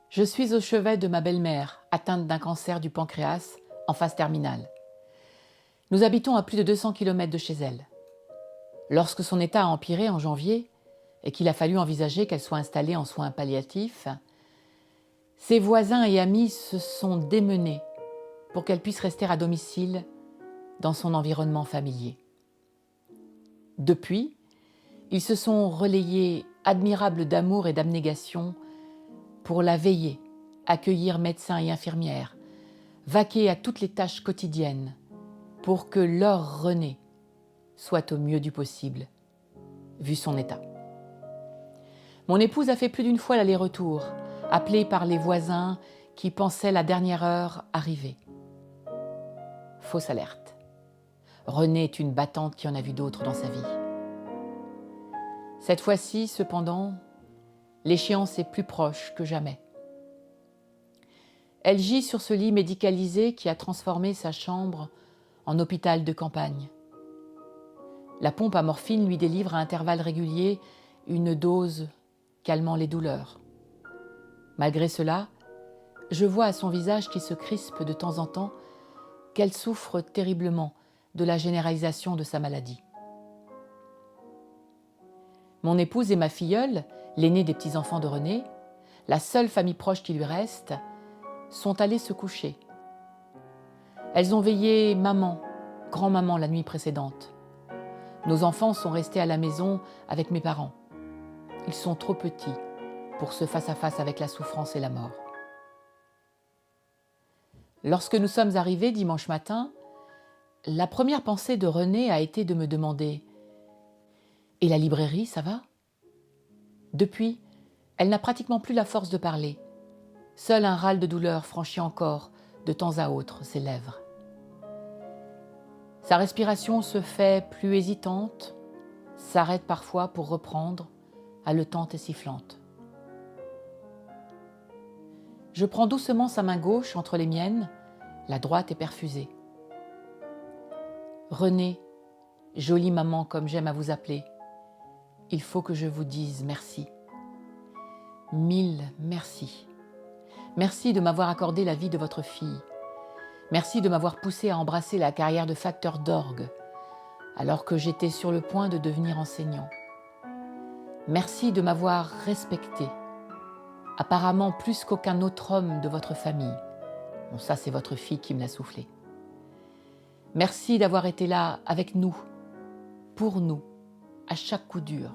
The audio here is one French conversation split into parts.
Je suis au chevet de ma belle-mère, atteinte d'un cancer du pancréas en phase terminale. Nous habitons à plus de 200 km de chez elle. Lorsque son état a empiré en janvier et qu'il a fallu envisager qu'elle soit installée en soins palliatifs, ses voisins et amis se sont démenés pour qu'elle puisse rester à domicile dans son environnement familier. Depuis, ils se sont relayés admirables d'amour et d'abnégation pour la veiller, accueillir médecins et infirmières, vaquer à toutes les tâches quotidiennes pour que leur René soit au mieux du possible, vu son état. Mon épouse a fait plus d'une fois l'aller-retour, appelée par les voisins qui pensaient la dernière heure arriver. Fausse alerte. Renée est une battante qui en a vu d'autres dans sa vie. Cette fois-ci, cependant, l'échéance est plus proche que jamais. Elle gît sur ce lit médicalisé qui a transformé sa chambre en hôpital de campagne. La pompe à morphine lui délivre à intervalles réguliers une dose calmant les douleurs. Malgré cela, je vois à son visage qui se crispe de temps en temps qu'elle souffre terriblement de la généralisation de sa maladie. Mon épouse et ma filleule, l'aînée des petits-enfants de Renée, la seule famille proche qui lui reste, sont allées se coucher. Elles ont veillé maman, grand-maman la nuit précédente. Nos enfants sont restés à la maison avec mes parents. Ils sont trop petits pour ce face-à-face avec la souffrance et la mort. Lorsque nous sommes arrivés dimanche matin, la première pensée de Renée a été de me demander « Et la librairie, ça va ?» Depuis, elle n'a pratiquement plus la force de parler. Seul un râle de douleur franchit encore, de temps à autre, ses lèvres. Sa respiration se fait plus hésitante, s'arrête parfois pour reprendre, haletante et sifflante. Je prends doucement sa main gauche entre les miennes, la droite est perfusée. « Renée, jolie maman comme j'aime à vous appeler, il faut que je vous dise merci. 1000 merci. Merci de m'avoir accordé la vie de votre fille. Merci de m'avoir poussé à embrasser la carrière de facteur d'orgue, alors que j'étais sur le point de devenir enseignant. Merci de m'avoir respecté, apparemment plus qu'aucun autre homme de votre famille. Bon, ça, c'est votre fille qui me l'a soufflé. Merci d'avoir été là avec nous, pour nous, à chaque coup dur.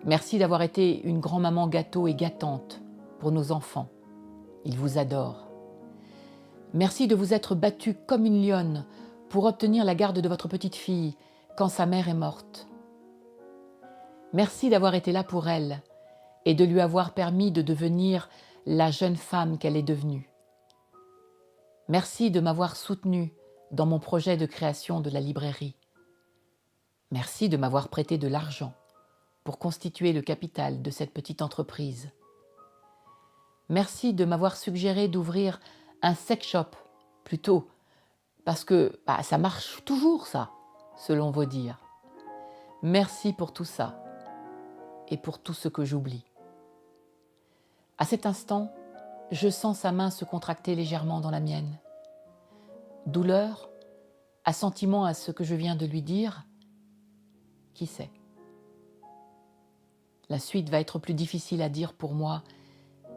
Merci d'avoir été une grand-maman gâteau et gâtante pour nos enfants. Ils vous adorent. Merci de vous être battue comme une lionne pour obtenir la garde de votre petite fille quand sa mère est morte. Merci d'avoir été là pour elle et de lui avoir permis de devenir la jeune femme qu'elle est devenue. Merci de m'avoir soutenue dans mon projet de création de la librairie. Merci de m'avoir prêté de l'argent pour constituer le capital de cette petite entreprise. Merci de m'avoir suggéré d'ouvrir un sex shop plus tôt, parce que ça marche toujours ça, selon vos dires. Merci pour tout ça et pour tout ce que j'oublie. À cet instant, je sens sa main se contracter légèrement dans la mienne. Douleur, assentiment à ce que je viens de lui dire, qui sait? La suite va être plus difficile à dire pour moi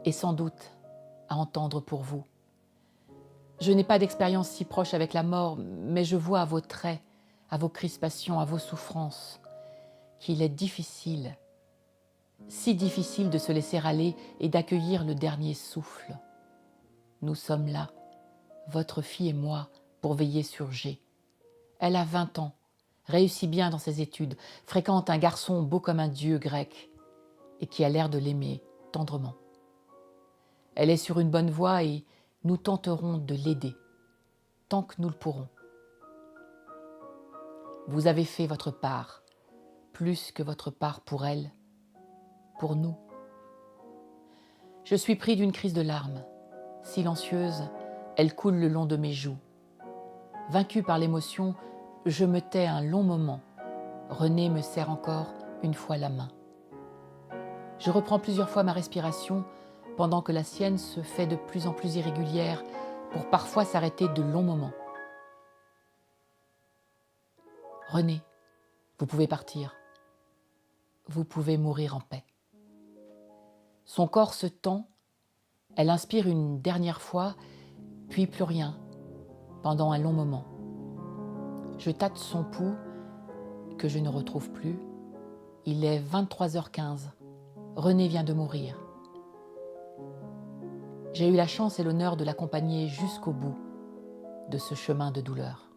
et sans doute à entendre pour vous. Je n'ai pas d'expérience si proche avec la mort, mais je vois à vos traits, à vos crispations, à vos souffrances, qu'il est difficile, si difficile de se laisser aller et d'accueillir le dernier souffle. Nous sommes là, votre fille et moi, pour veiller sur G. Elle a 20 ans, réussit bien dans ses études, fréquente un garçon beau comme un dieu grec et qui a l'air de l'aimer tendrement. Elle est sur une bonne voie et nous tenterons de l'aider, tant que nous le pourrons. Vous avez fait votre part, plus que votre part pour elle, pour nous. Je suis pris d'une crise de larmes. Silencieuse, elle coule le long de mes joues. Vaincue par l'émotion, je me tais un long moment. Renée me serre encore une fois la main. Je reprends plusieurs fois ma respiration pendant que la sienne se fait de plus en plus irrégulière pour parfois s'arrêter de longs moments. René, vous pouvez partir. Vous pouvez mourir en paix. Son corps se tend, elle inspire une dernière fois, puis plus rien, pendant un long moment. Je tâte son pouls, que je ne retrouve plus. Il est 23h15. René vient de mourir. J'ai eu la chance et l'honneur de l'accompagner jusqu'au bout de ce chemin de douleur.